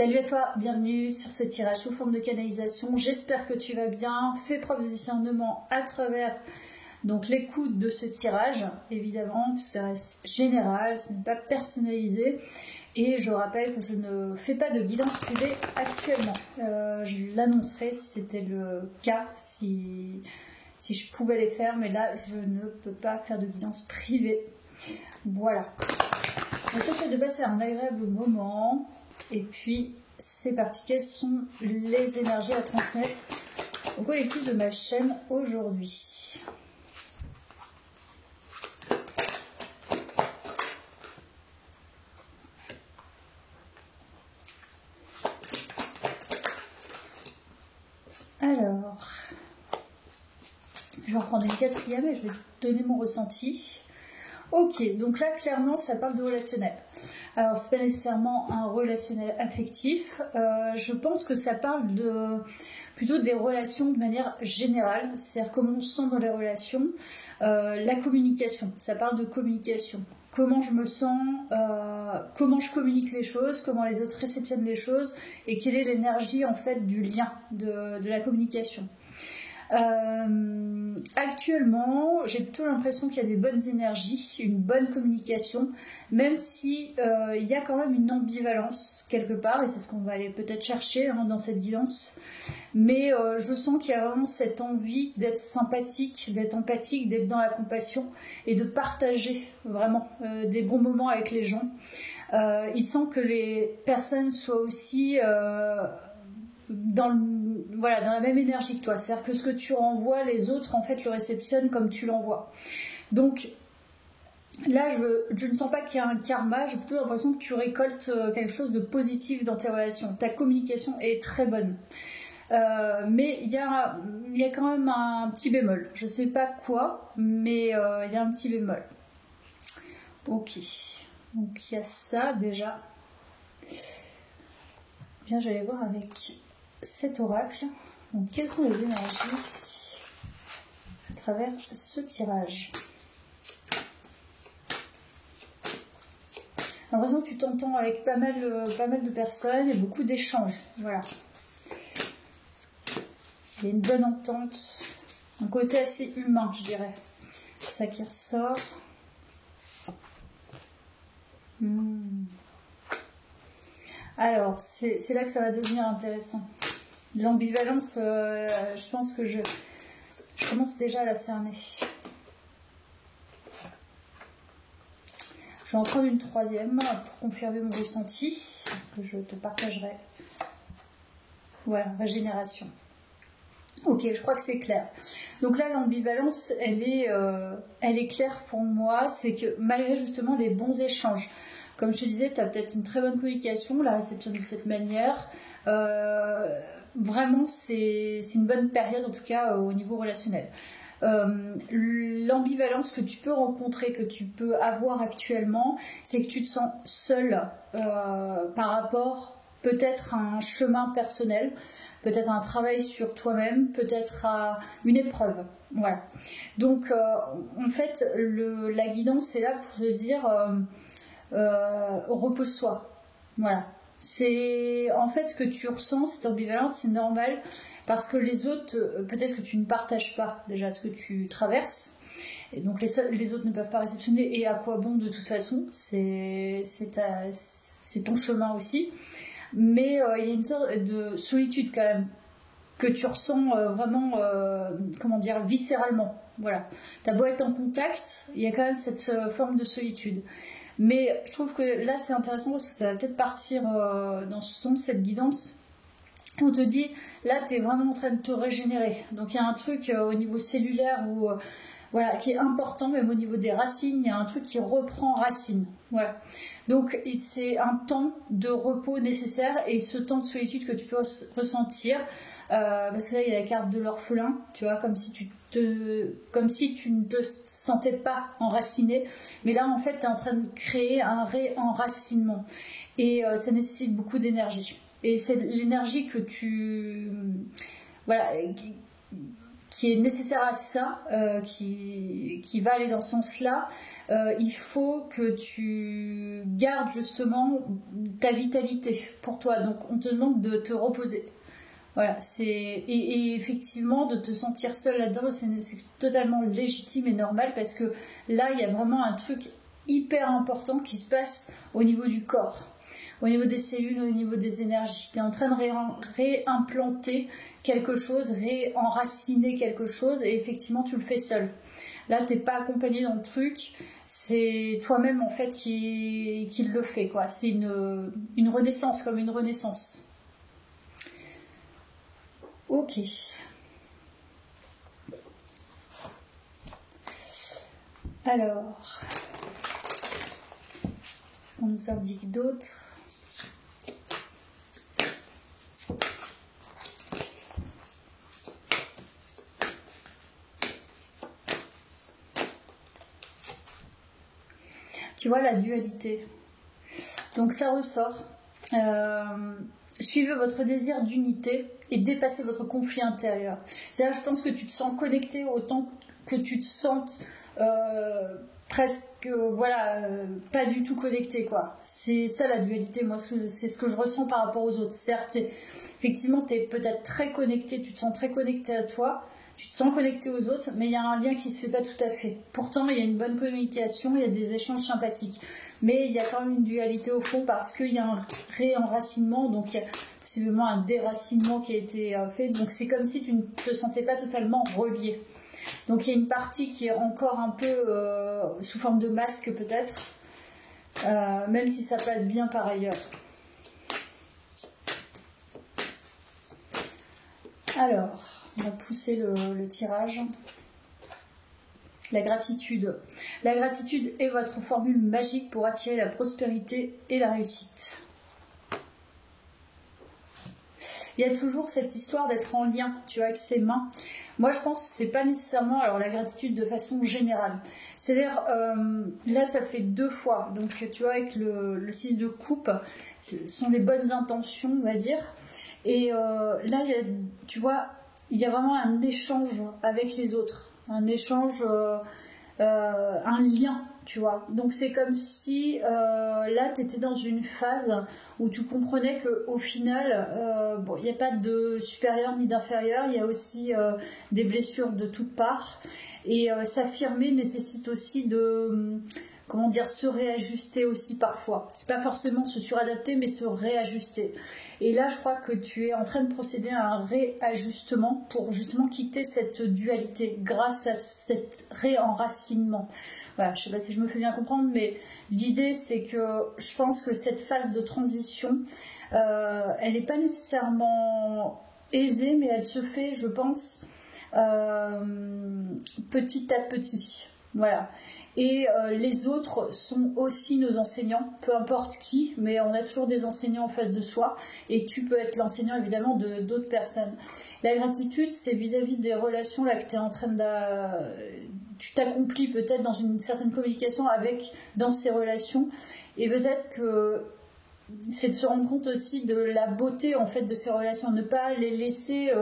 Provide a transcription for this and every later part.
Salut à toi, bienvenue sur ce tirage sous forme de canalisation. J'espère que tu vas bien. Fais preuve de discernement à travers l'écoute de ce tirage. Évidemment, ça reste général, ce n'est pas personnalisé. Et je rappelle que je ne fais pas de guidance privée actuellement. Je l'annoncerai si c'était le cas, si je pouvais les faire, mais là, je ne peux pas faire de guidance privée. Voilà. Donc, je te souhaite de passer un agréable moment. Et puis, c'est parti. Quelles sont les énergies à transmettre au collectif de ma chaîne aujourd'hui? Alors, je vais en prendre une quatrième et je vais te donner mon ressenti. Ok, donc là, clairement, ça parle de relationnel. Alors, c'est pas nécessairement un relationnel affectif. Je pense que ça parle plutôt des relations de manière générale. C'est-à-dire comment on se sent dans les relations. La communication, ça parle de communication. Comment je me sens, comment je communique les choses, comment les autres réceptionnent les choses et quelle est l'énergie en fait du lien de la communication. Actuellement, j'ai plutôt l'impression qu'il y a des bonnes énergies, une bonne communication, même si il y a quand même une ambivalence quelque part, et c'est ce qu'on va aller peut-être chercher dans cette guidance. Mais je sens qu'il y a vraiment cette envie d'être sympathique, d'être empathique, d'être dans la compassion et de partager vraiment des bons moments avec les gens. Il sent que les personnes soient aussi dans la même énergie que toi. C'est-à-dire que ce que tu renvoies, les autres en fait le réceptionnent comme tu l'envoies. Donc là, je ne sens pas qu'il y a un karma, j'ai plutôt l'impression que tu récoltes quelque chose de positif dans tes relations. Ta communication est très bonne. Mais il y a quand même un petit bémol. Je ne sais pas quoi, mais il y a un petit bémol. Ok. Donc il y a ça déjà. Bien, je vais aller voir avec cet oracle. Donc quelles sont les énergies à travers ce tirage? J'ai l'impression que tu t'entends avec pas mal de personnes et beaucoup d'échanges. Voilà. Il y a une bonne entente, un côté assez humain, je dirais. C'est ça qui ressort. Alors, c'est là que ça va devenir intéressant. L'ambivalence, je pense que je commence déjà à la cerner. Je vais en prendre une troisième pour confirmer mon ressenti, que je te partagerai. Voilà, régénération. Ok, je crois que c'est clair. Donc là, l'ambivalence, elle est claire pour moi. C'est que malgré justement les bons échanges, comme je te disais, tu as peut-être une très bonne communication, la réception de cette manière. Vraiment, c'est une bonne période, en tout cas au niveau relationnel. L'ambivalence que tu peux rencontrer, que tu peux avoir actuellement, c'est que tu te sens seul par rapport peut-être à un chemin personnel, peut-être à un travail sur toi-même, peut-être à une épreuve. Voilà. Donc, en fait, la guidance est là pour te dire repose-toi. Voilà. C'est en fait ce que tu ressens, cette ambivalence, c'est normal parce que les autres, peut-être que tu ne partages pas déjà ce que tu traverses. Et donc les autres ne peuvent pas réceptionner, et à quoi bon de toute façon, c'est ton chemin aussi. Mais il y a une sorte de solitude quand même que tu ressens vraiment, viscéralement. Voilà. T'as beau être en contact, il y a quand même cette forme de solitude. Mais je trouve que là c'est intéressant parce que ça va peut-être partir dans ce sens, cette guidance. On te dit, là tu es vraiment en train de te régénérer. Donc il y a un truc au niveau cellulaire qui est important, même au niveau des racines, il y a un truc qui reprend racine. Voilà. Donc c'est un temps de repos nécessaire, et ce temps de solitude que tu peux ressentir, parce que là il y a la carte de l'orphelin, tu vois, comme si tu ne te sentais pas enraciné, mais là en fait tu es en train de créer un réenracinement, et ça nécessite beaucoup d'énergie, et c'est l'énergie que qui est nécessaire à ça, qui va aller dans ce sens-là. il faut que tu gardes justement ta vitalité pour toi. Donc on te demande de te reposer. Voilà, et effectivement de te sentir seul là-dedans, c'est totalement légitime et normal parce que là il y a vraiment un truc hyper important qui se passe au niveau du corps, au niveau des cellules, au niveau des énergies. Tu es en train de réimplanter quelque chose, réenraciner quelque chose, et effectivement tu le fais seul. Là t'es pas accompagné dans le truc, c'est toi-même en fait qui le fait, quoi. C'est une renaissance, comme une renaissance. Ok. Alors, on nous indique d'autres. Tu vois la dualité. Donc ça ressort. Suivez votre désir d'unité et dépassez votre conflit intérieur. C'est-à-dire, je pense que tu te sens connecté autant que tu te sens presque, pas du tout connecté, quoi. C'est ça la dualité, moi, c'est ce que je ressens par rapport aux autres. Certes, effectivement, tu es peut-être très connecté, tu te sens très connecté à toi, tu te sens connecté aux autres, mais il y a un lien qui se fait pas tout à fait. Pourtant, il y a une bonne communication, il y a des échanges sympathiques. Mais il y a quand même une dualité au fond parce qu'il y a un réenracinement, donc il y a possiblement un déracinement qui a été fait. Donc c'est comme si tu ne te sentais pas totalement relié. Donc il y a une partie qui est encore un peu sous forme de masque peut-être, même si ça passe bien par ailleurs. Alors, on va pousser le tirage. La gratitude. La gratitude est votre formule magique pour attirer la prospérité et la réussite. Il y a toujours cette histoire d'être en lien, tu vois, avec ses mains. Moi, je pense que c'est pas nécessairement alors la gratitude de façon générale. C'est-à-dire, là, ça fait 2 fois. Donc, tu vois, avec le 6 de coupe, ce sont les bonnes intentions, on va dire. Et là, tu vois, il y a vraiment un échange avec les autres. Un échange, un lien, tu vois. Donc c'est comme si là tu étais dans une phase où tu comprenais qu'au final, il n'y a pas de supérieur ni d'inférieur, il y a aussi des blessures de toutes parts. Et s'affirmer nécessite aussi de, comment dire, se réajuster aussi parfois. C'est pas forcément se suradapter, mais se réajuster. Et là, je crois que tu es en train de procéder à un réajustement pour justement quitter cette dualité grâce à cet réenracinement. Voilà, je ne sais pas si je me fais bien comprendre, mais l'idée, c'est que je pense que cette phase de transition, elle n'est pas nécessairement aisée, mais elle se fait, je pense, petit à petit. Voilà. Et les autres sont aussi nos enseignants, peu importe qui, mais on a toujours des enseignants en face de soi, et tu peux être l'enseignant évidemment d'autres personnes. La gratitude, c'est vis-à-vis des relations là que tu es en train tu t'accomplis peut-être dans une certaine communication dans ces relations, et peut-être que c'est de se rendre compte aussi de la beauté en fait de ces relations, ne pas les laisser,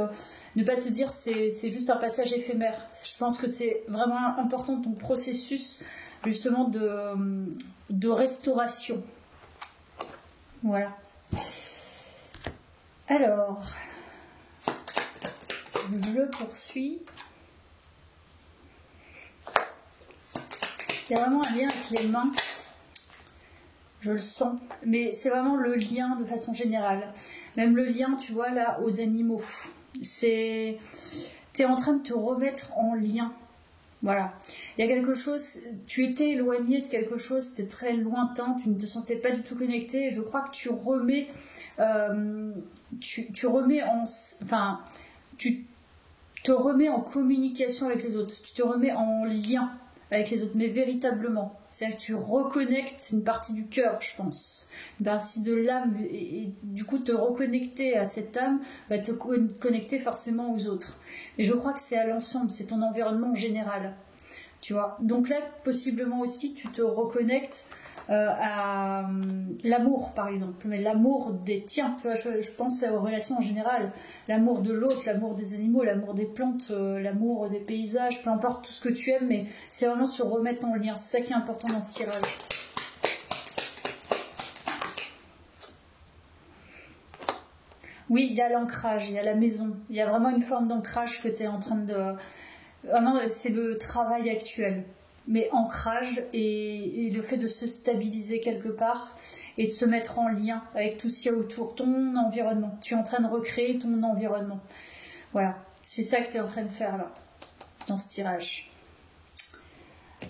ne pas te dire c'est juste un passage éphémère. Je pense que c'est vraiment important ton processus justement de restauration. Voilà. Alors, je poursuis. Il y a vraiment un lien avec les mains. Je le sens, mais c'est vraiment le lien de façon générale. Même le lien, tu vois, là, aux animaux. Tu es en train de te remettre en lien. Voilà. Il y a quelque chose, tu étais éloigné de quelque chose, c'était très lointain, tu ne te sentais pas du tout connecté, et je crois que tu remets tu te remets en communication avec les autres, tu te remets en lien avec les autres, mais véritablement. C'est-à-dire que tu reconnectes une partie du cœur, je pense, une partie de l'âme, et du coup te reconnecter à cette âme va te connecter forcément aux autres. Et je crois que c'est à l'ensemble, c'est ton environnement général, tu vois. Donc là, possiblement aussi, tu te reconnectes à l'amour par exemple, mais l'amour des tiens, tu vois, je pense aux relations en général, l'amour de l'autre, l'amour des animaux, l'amour des plantes, l'amour des paysages, peu importe tout ce que tu aimes, mais c'est vraiment se remettre en lien, c'est ça qui est important dans ce tirage. Oui, il y a l'ancrage, il y a la maison, il y a vraiment une forme d'ancrage que tu es en train de... Vraiment, c'est le travail actuel. Mais ancrage et le fait de se stabiliser quelque part et de se mettre en lien avec tout ce qu'il y a autour, ton environnement. Tu es en train de recréer ton environnement. Voilà, c'est ça que tu es en train de faire là, dans ce tirage.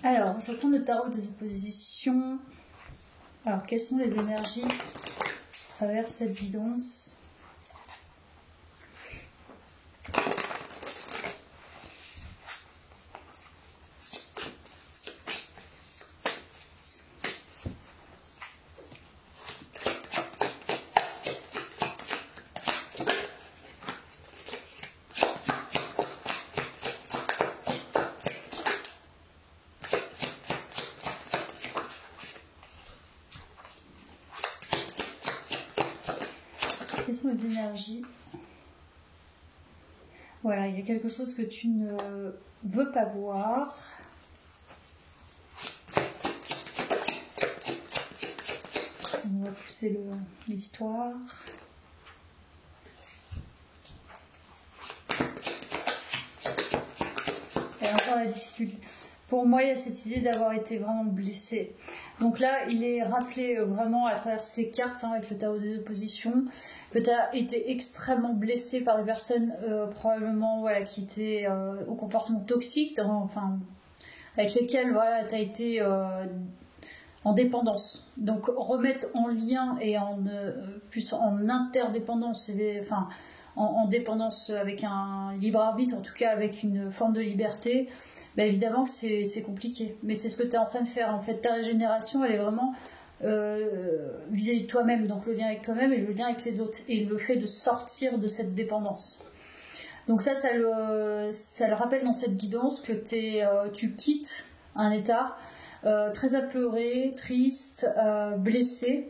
Alors, je retourne le tarot des oppositions. Alors, quelles sont les énergies qui traversent cette guidance ? Quelles sont les énergies ? Voilà, il y a quelque chose que tu ne veux pas voir. On va pousser l'histoire. Et encore la difficulté. Pour moi, il y a cette idée d'avoir été vraiment blessé. Donc là, il est rappelé vraiment à travers ces cartes, avec le tarot des oppositions, que tu as été extrêmement blessé par des personnes probablement voilà, qui étaient au comportement toxique, enfin, avec lesquelles voilà, tu as été en dépendance. Donc remettre en lien et plus en interdépendance, enfin, en dépendance avec un libre arbitre, en tout cas avec une forme de liberté. Ben évidemment que c'est compliqué, mais c'est ce que tu es en train de faire. En fait, ta régénération, elle est vraiment vis-à-vis de toi-même, donc le lien avec toi-même et le lien avec les autres, et le fait de sortir de cette dépendance. Donc ça le rappelle dans cette guidance que tu quittes un état très apeuré, triste, blessé,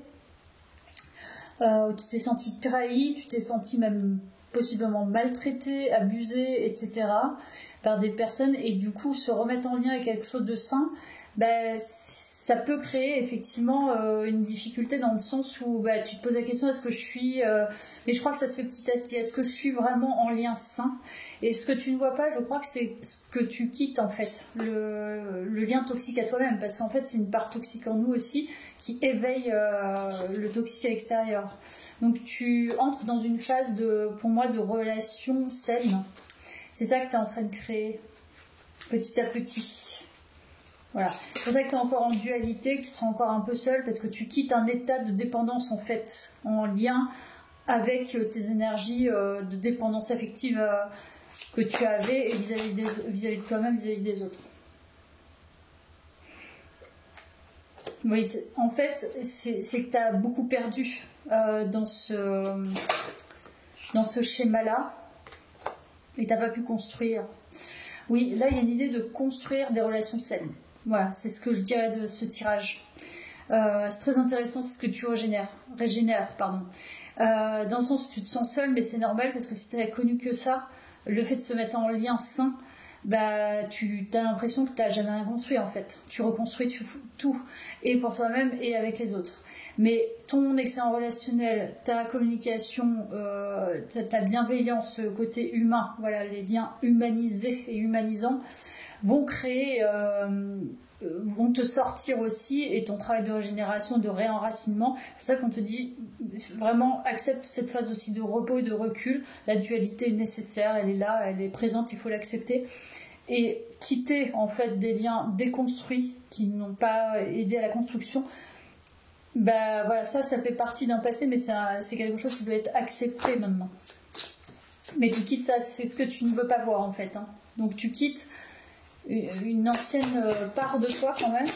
où tu t'es senti trahi, tu t'es senti même possiblement maltraité, abusé, etc. par des personnes, et du coup se remettre en lien avec quelque chose de sain, ben, ça peut créer effectivement une difficulté dans le sens où tu te poses la question, est-ce que je suis mais je crois que ça se fait petit à petit, est-ce que je suis vraiment en lien sain? Et ce que tu ne vois pas, je crois que c'est ce que tu quittes en fait, le lien toxique à toi-même, parce qu'en fait c'est une part toxique en nous aussi qui éveille le toxique à l'extérieur. Donc tu entres dans une phase pour moi de relation saine. C'est ça que tu es en train de créer petit à petit. Voilà. C'est pour ça que tu es encore en dualité, que tu te sens encore un peu seul, parce que tu quittes un état de dépendance en fait, en lien avec tes énergies de dépendance affective que tu avais vis-à-vis de toi-même, vis-à-vis des autres. Oui, en fait, c'est que tu as beaucoup perdu dans ce schéma-là et tu n'as pas pu construire. Oui, là, il y a une idée de construire des relations saines. Voilà, c'est ce que je dirais de ce tirage. C'est très intéressant, c'est ce que tu régénères, dans le sens où tu te sens seul, mais c'est normal parce que si tu n'as connu que ça, le fait de se mettre en lien sain, tu as l'impression que tu n'as jamais rien construit en fait. Tu reconstruis tout, et pour toi-même et avec les autres. Mais ton excellent relationnel, ta communication, ta bienveillance, le côté humain, voilà, les liens humanisés et humanisants vont créer, vont te sortir aussi, et ton travail de régénération, de réenracinement. C'est pour ça qu'on te dit vraiment accepte cette phase aussi de repos et de recul. La dualité est nécessaire, elle est là, elle est présente, il faut l'accepter. Et quitter en fait des liens déconstruits qui n'ont pas aidé à la construction. Voilà, ça fait partie d'un passé, mais c'est quelque chose qui doit être accepté maintenant. Mais tu quittes ça, c'est ce que tu ne veux pas voir en fait. Hein. Donc tu quittes une ancienne part de toi quand même.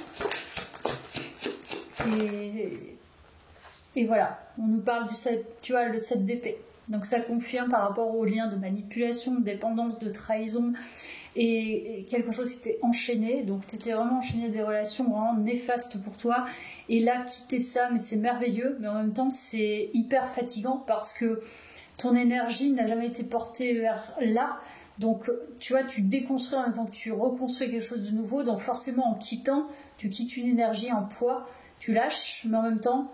Et voilà, on nous parle du 7, tu vois, le 7 d'épée. Donc ça confirme par rapport aux liens de manipulation, de dépendance, de trahison et quelque chose qui t'est enchaîné. Donc tu étais vraiment enchaîné à des relations vraiment néfastes pour toi. Et là, quitter ça, mais c'est merveilleux. Mais en même temps, c'est hyper fatigant parce que ton énergie n'a jamais été portée vers là. Donc tu vois, tu déconstruis en même temps que tu reconstruis quelque chose de nouveau. Donc forcément, en quittant, tu quittes une énergie, un poids, tu lâches, mais en même temps,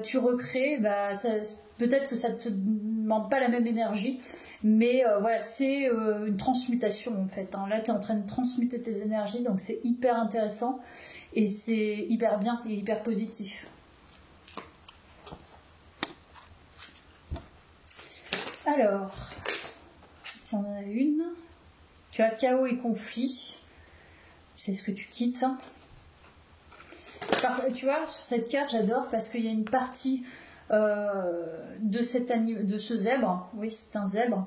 tu recrées. Peut-être que ça ne te demande pas la même énergie, mais voilà, c'est une transmutation en fait. Là, tu es en train de transmuter tes énergies, donc c'est hyper intéressant et c'est hyper bien et hyper positif. Alors, si on en a une, tu as chaos et conflit, c'est ce que tu quittes. Tu vois, sur cette carte, j'adore parce qu'il y a une partie de ce zèbre, oui, c'est un zèbre,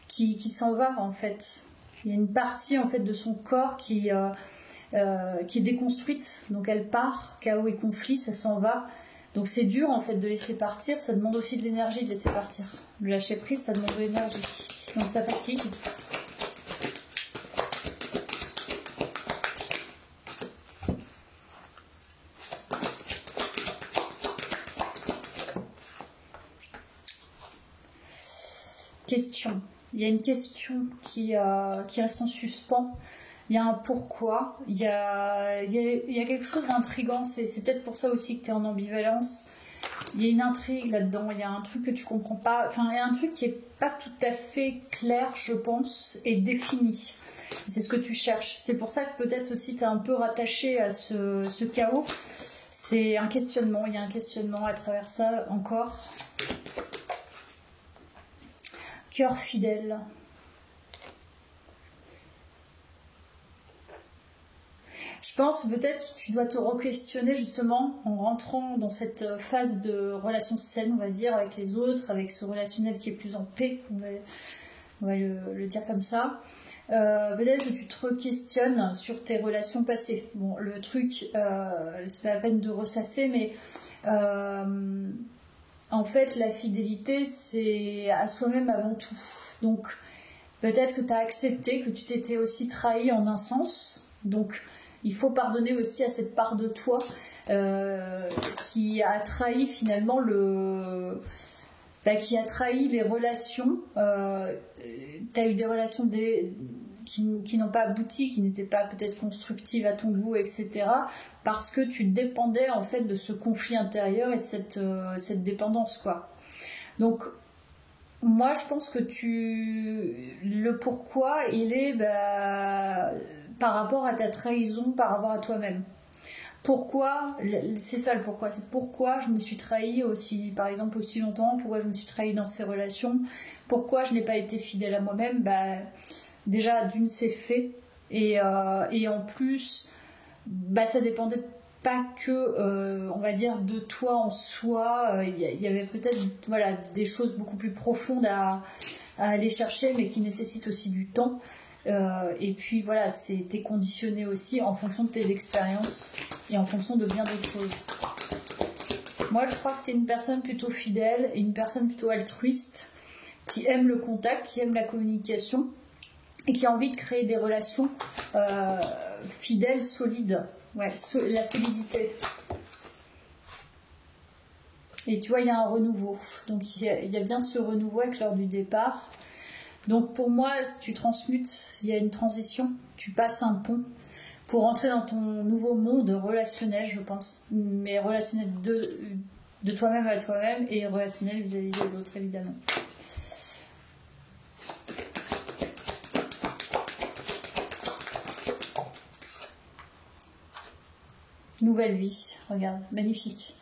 qui s'en va en fait. Il y a une partie en fait de son corps qui est déconstruite, donc elle part, chaos et conflit, ça s'en va. Donc c'est dur en fait de laisser partir, ça demande aussi de l'énergie de laisser partir. Le lâcher prise, ça demande de l'énergie, donc ça fatigue. Question. Il y a une question qui reste en suspens. Il y a un pourquoi. Il y a quelque chose d'intriguant. C'est peut-être pour ça aussi que tu es en ambivalence. Il y a une intrigue là-dedans. Il y a un truc que tu comprends pas. Enfin, il y a un truc qui est pas tout à fait clair, je pense, et défini. C'est ce que tu cherches. C'est pour ça que peut-être aussi tu es un peu rattaché à ce chaos. C'est un questionnement. Il y a un questionnement à travers ça encore. Cœur fidèle. Je pense peut-être que tu dois te re-questionner justement en rentrant dans cette phase de relation saine, on va dire, avec les autres, avec ce relationnel qui est plus en paix, on va le dire comme ça. Peut-être que tu te re-questionnes sur tes relations passées. Bon, le truc, c'est pas la peine de ressasser, mais en fait, la fidélité, c'est à soi-même avant tout. Donc, peut-être que tu as accepté que tu t'étais aussi trahi en un sens. Donc, il faut pardonner aussi à cette part de toi qui a trahi finalement qui a trahi les relations. Tu as eu des relations qui n'ont pas abouti, qui n'étaient pas peut-être constructives à ton goût, etc. Parce que tu dépendais en fait de ce conflit intérieur et de cette dépendance, quoi. Donc, moi, je pense que le pourquoi, il est par rapport à ta trahison, par rapport à toi-même. Pourquoi, c'est ça le pourquoi, c'est pourquoi je me suis trahie aussi, par exemple, aussi longtemps, pourquoi je me suis trahie dans ces relations, pourquoi je n'ai pas été fidèle à moi-même. Déjà, d'une, c'est fait, et en plus, ça dépendait pas que, on va dire, de toi en soi. Il y avait peut-être des choses beaucoup plus profondes à aller chercher, mais qui nécessitent aussi du temps. Et puis voilà, t'es conditionné aussi en fonction de tes expériences et en fonction de bien d'autres choses. Moi, je crois que tu es une personne plutôt fidèle et une personne plutôt altruiste qui aime le contact, qui aime la communication et qui a envie de créer des relations fidèles, solides. Ouais, la solidité. Et tu vois, il y a un renouveau. Donc, il y a bien ce renouveau avec l'heure du départ. Donc, pour moi, tu transmutes, il y a une transition. Tu passes un pont pour entrer dans ton nouveau monde relationnel, je pense. Mais relationnel de toi-même à toi-même et relationnel vis-à-vis des autres, évidemment. Nouvelle vie, regarde, magnifique.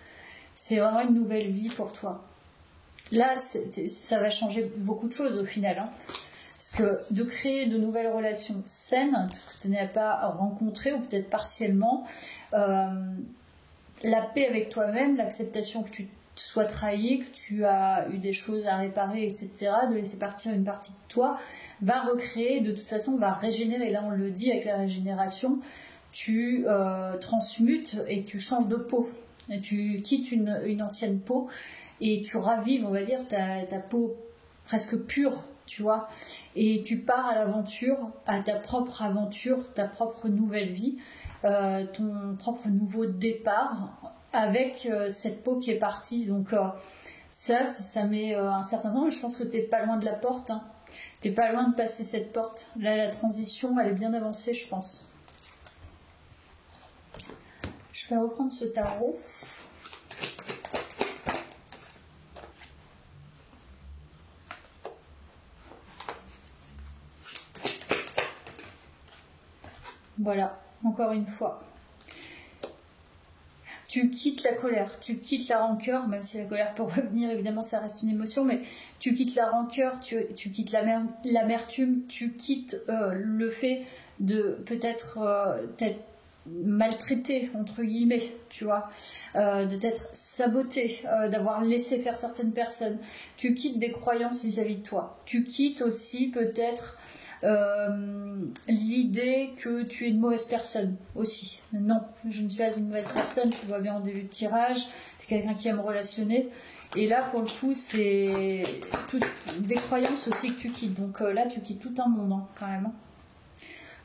C'est vraiment une nouvelle vie pour toi. Là, ça va changer beaucoup de choses au final. Parce que de créer de nouvelles relations saines, que tu n'as pas rencontré ou peut-être partiellement, la paix avec toi-même, l'acceptation que tu sois trahi, que tu as eu des choses à réparer, etc., de laisser partir une partie de toi, va recréer, de toute façon, va régénérer. Là, on le dit avec la régénération, tu transmutes et tu changes de peau. Et tu quittes une ancienne peau et tu ravives, on va dire, ta peau presque pure, tu vois. Et tu pars à l'aventure, à ta propre aventure, ta propre nouvelle vie, ton propre nouveau départ avec cette peau qui est partie. Donc ça met un certain temps, mais je pense que t'es pas loin de la porte, hein. T'es pas loin de passer cette porte. Là, la transition, elle est bien avancée, je pense. Je vais reprendre ce tarot. Voilà, encore une fois. Tu quittes la colère, tu quittes la rancœur, même si la colère peut revenir, évidemment ça reste une émotion, mais tu quittes la rancœur, tu quittes l'amertume, tu quittes le fait de peut-être t'être maltraité, entre guillemets, tu vois, de t'être saboté, d'avoir laissé faire certaines personnes. Tu quittes des croyances vis-à-vis de toi. Tu quittes aussi peut-être l'idée que tu es une mauvaise personne aussi. Non, je ne suis pas une mauvaise personne, tu vois bien en début de tirage, tu es quelqu'un qui aime relationner. Et là, pour le coup, c'est des croyances aussi que tu quittes. Donc là, tu quittes tout un monde, hein, quand même. Hein,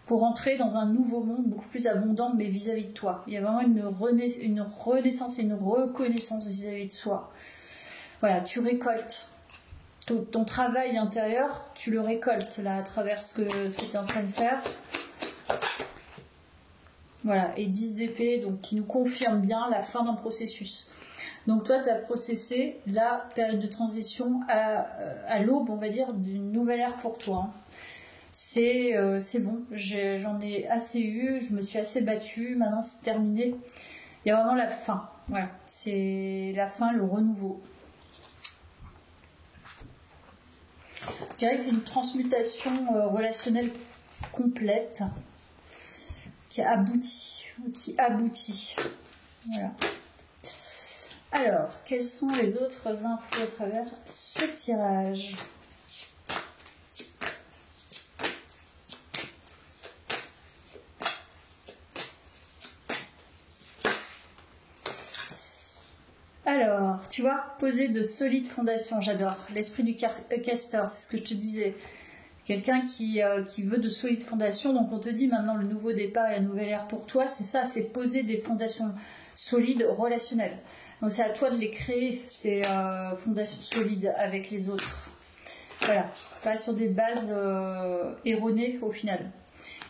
pour entrer dans un nouveau monde beaucoup plus abondant, mais vis-à-vis de toi. Il y a vraiment une renaissance et une reconnaissance vis-à-vis de soi. Voilà, tu récoltes. Ton travail intérieur, tu le récoltes là à travers ce que tu es en train de faire. Voilà, et 10 d'épée, donc qui nous confirme bien la fin d'un processus. Donc toi, tu as processé la période de transition à l'aube, on va dire, d'une nouvelle ère pour toi. Hein. C'est bon, j'en ai assez eu, je me suis assez battue, maintenant c'est terminé. Il y a vraiment la fin, voilà, c'est la fin, le renouveau. Je dirais que c'est une transmutation relationnelle complète qui aboutit. Voilà. Alors, quelles sont les autres infos à travers ce tirage ? Alors, tu vois, poser de solides fondations, j'adore. L'esprit du castor, c'est ce que je te disais. Quelqu'un qui veut de solides fondations, donc on te dit maintenant le nouveau départ et la nouvelle ère pour toi, c'est ça, c'est poser des fondations solides relationnelles. Donc c'est à toi de les créer, ces fondations solides avec les autres. Voilà, pas sur des bases erronées au final.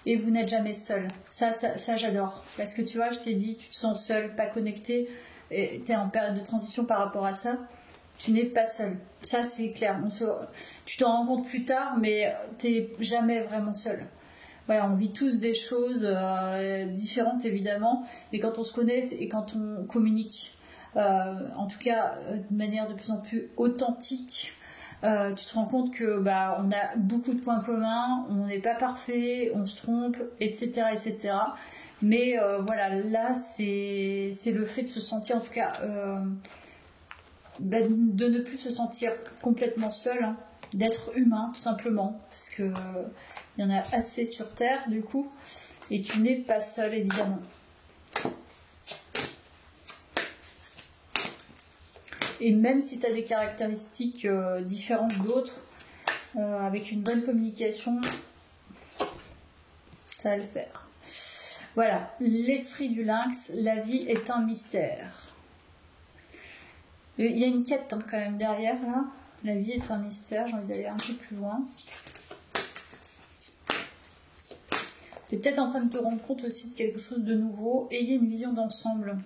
Et vous n'êtes jamais seul. Ça j'adore. Parce que tu vois, je t'ai dit, tu te sens seul, pas connecté. Tu es en période de transition par rapport à ça, tu n'es pas seul. Ça, c'est clair. Tu t'en rends compte plus tard, mais tu n'es jamais vraiment seul. Voilà, on vit tous des choses différentes, évidemment, mais quand on se connaît et quand on communique, en tout cas de manière de plus en plus authentique, tu te rends compte que on a beaucoup de points communs, on n'est pas parfait, on se trompe, etc., etc. Mais voilà, là, c'est le fait de se sentir, en tout cas, de ne plus se sentir complètement seul, hein, d'être humain, tout simplement, parce que il y en a assez sur Terre, du coup, et tu n'es pas seul, évidemment. Et même si tu as des caractéristiques différentes d'autres, avec une bonne communication, ça va le faire. Voilà, l'esprit du lynx, la vie est un mystère. Il y a une quête hein, quand même derrière là. La vie est un mystère, j'ai envie d'aller un peu plus loin. Tu es peut-être en train de te rendre compte aussi de quelque chose de nouveau. Ayez une vision d'ensemble.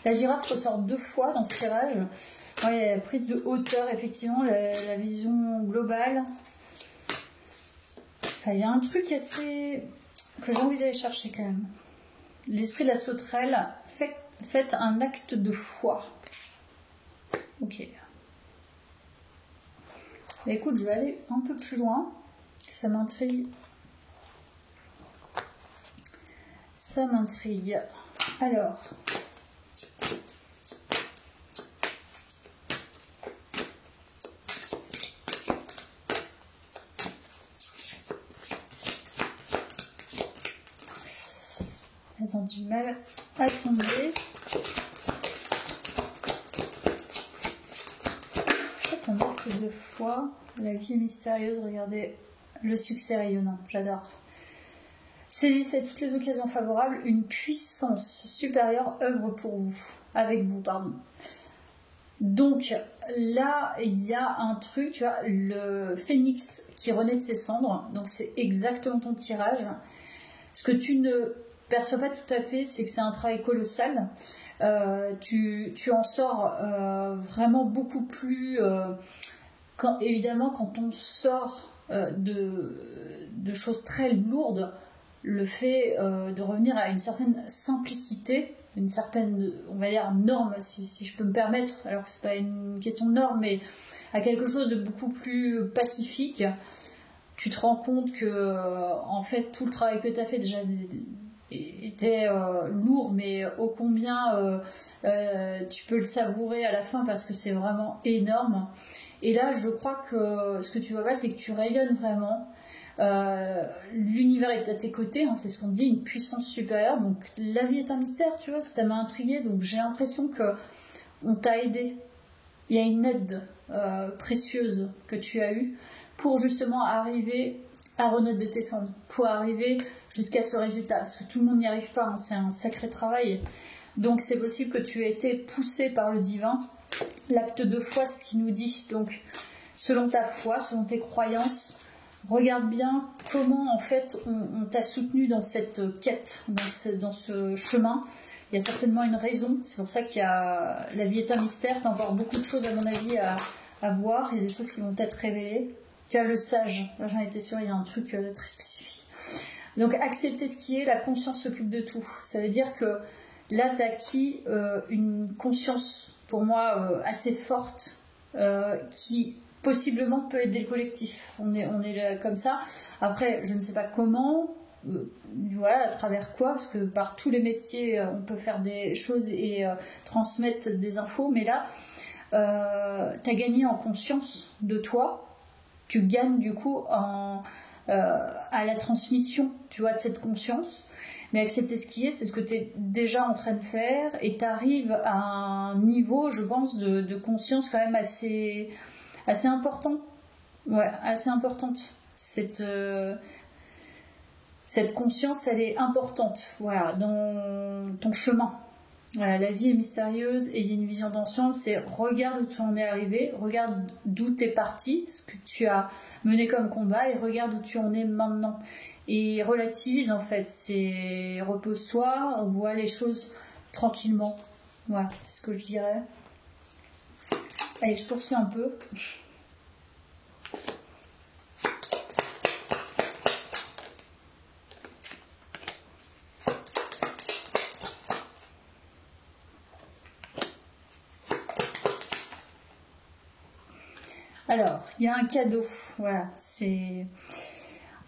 La girafe ressort 2 fois dans ce tirage. Ouais, il y a la prise de hauteur, effectivement, la vision globale. Il y a un truc assez que j'ai envie d'aller chercher quand même. L'esprit de la sauterelle, faites un acte de foi. Ok. Mais écoute, je vais aller un peu plus loin. Ça m'intrigue. Ça m'intrigue. Alors. Elles ont du mal à tomber. plus de foi. La vie est mystérieuse, regardez le succès rayonnant, j'adore. Saisissez toutes les occasions favorables, une puissance supérieure œuvre pour vous, avec vous, pardon. Donc là, il y a un truc, tu vois, le phénix qui renaît de ses cendres, donc c'est exactement ton tirage. Ce que tu ne perçois pas tout à fait, c'est que c'est un travail colossal. Tu en sors vraiment beaucoup plus... évidemment, quand on sort de choses très lourdes, le fait de revenir à une certaine simplicité, une certaine, on va dire, norme, si je peux me permettre, alors que c'est pas une question de norme, mais à quelque chose de beaucoup plus pacifique, tu te rends compte que, en fait, tout le travail que tu as fait déjà était lourd, mais ô combien tu peux le savourer à la fin parce que c'est vraiment énorme. Et là, je crois que ce que tu vois pas, c'est que tu rayonnes vraiment. L'univers est à tes côtés, hein, c'est ce qu'on dit, une puissance supérieure. Donc la vie est un mystère, tu vois, ça m'a intriguée. Donc j'ai l'impression que on t'a aidé. Il y a une aide précieuse que tu as eue pour justement arriver à renaître de tes cendres, pour arriver jusqu'à ce résultat. Parce que tout le monde n'y arrive pas, hein, c'est un sacré travail. Donc c'est possible que tu aies été poussé par le divin. L'acte de foi, c'est ce qu'il nous dit. Donc selon ta foi, selon tes croyances, regarde bien comment en fait on t'a soutenu dans cette quête, dans ce chemin. Il y a certainement une raison. C'est pour ça qu'il y a la vie est un mystère. Tu as encore beaucoup de choses à mon avis à voir. Il y a des choses qui vont être révélées. Tu as le sage. Là j'en étais sûre, il y a un truc très spécifique. Donc accepter ce qui est, la conscience s'occupe de tout. Ça veut dire que là tu as acquis une conscience pour moi assez forte qui possiblement peut aider le collectif. On est là comme ça. Après, je ne sais pas comment, voilà, à travers quoi, parce que par tous les métiers, on peut faire des choses et transmettre des infos, mais là, tu as gagné en conscience de toi, tu gagnes du coup à la transmission, tu vois, de cette conscience. Mais accepter ce qui est, c'est ce que tu es déjà en train de faire, et tu arrives à un niveau, je pense, de conscience quand même assez important. Ouais, assez importante. Cette conscience, elle est importante, voilà, dans ton chemin. Voilà, la vie est mystérieuse et il y a une vision d'ensemble, c'est regarde où tu en es arrivé, regarde d'où tu es parti, ce que tu as mené comme combat, et regarde où tu en es maintenant. Et relativise en fait, c'est repose-toi, on voit les choses tranquillement. Voilà, c'est ce que je dirais. Allez, je poursuis un peu. Alors, il y a un cadeau, voilà,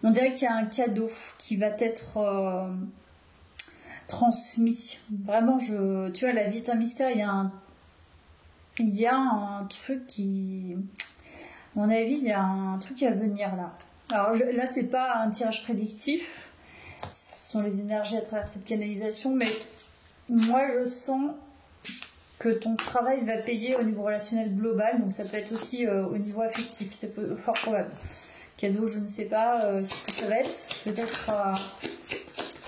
on dirait qu'il y a un cadeau qui va être transmis. Vraiment, tu vois, la vie est un mystère, il y a un truc qui... À mon avis, il y a un truc à venir là. Alors là, c'est pas un tirage prédictif, ce sont les énergies à travers cette canalisation, mais moi, je sens que ton travail va payer au niveau relationnel global, donc ça peut être aussi au niveau affectif, c'est fort probable. Cadeau, je ne sais pas ce que ça va être, peut-être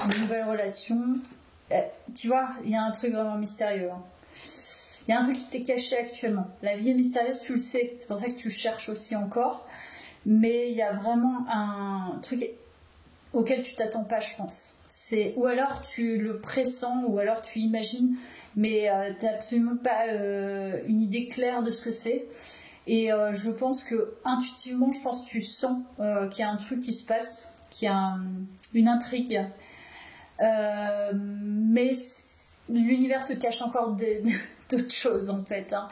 une nouvelle relation. Tu vois, il y a un truc vraiment mystérieux. Hein. Il y a un truc qui t'est caché actuellement. La vie est mystérieuse, tu le sais, c'est pour ça que tu cherches aussi encore, mais il y a vraiment un truc auquel tu t'attends pas, je pense. Ou alors tu le pressens, ou alors tu imagines, mais tu n'as absolument pas une idée claire de ce que c'est. Et je pense que intuitivement, tu sens qu'il y a un truc qui se passe, qu'il y a une intrigue. Mais l'univers te cache encore d'autres choses en fait. Hein.